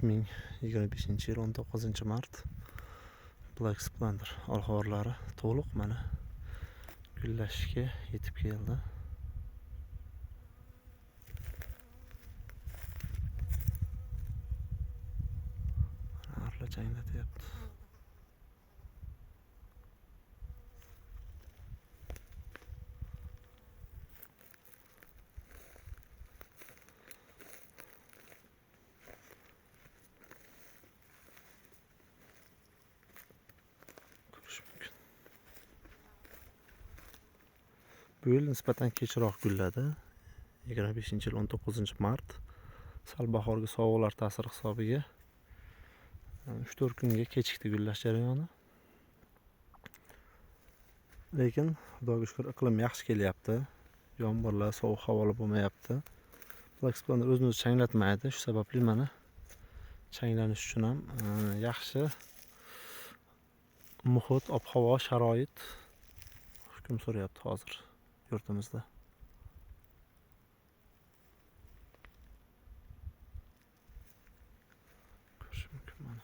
2025-yil 19-mart Black Splendor olxo'rlari to'liq mana gullashga yetib keldi. Arla changlatyapti. Bu yil nisbatan kechroq gulladi. 25-yil 19-mart. Sal bahorgi sovuqlar ta'siri hisobiga 3-4 kunga kechikdi gullash jarayoni. Lekin Xudoga shukr, iqlim yaxshi kelyapti. Yomg'irlar, sovuq havolar bo'lmayapti. Black Splendor o'zini o'zi changlatmaydi. Shu sababli mana changlanish uchun ham yaxshi muhit, ob-havo, sharoit hukm suryapti hozir yurtimizda. Ko'rish mumkin mana.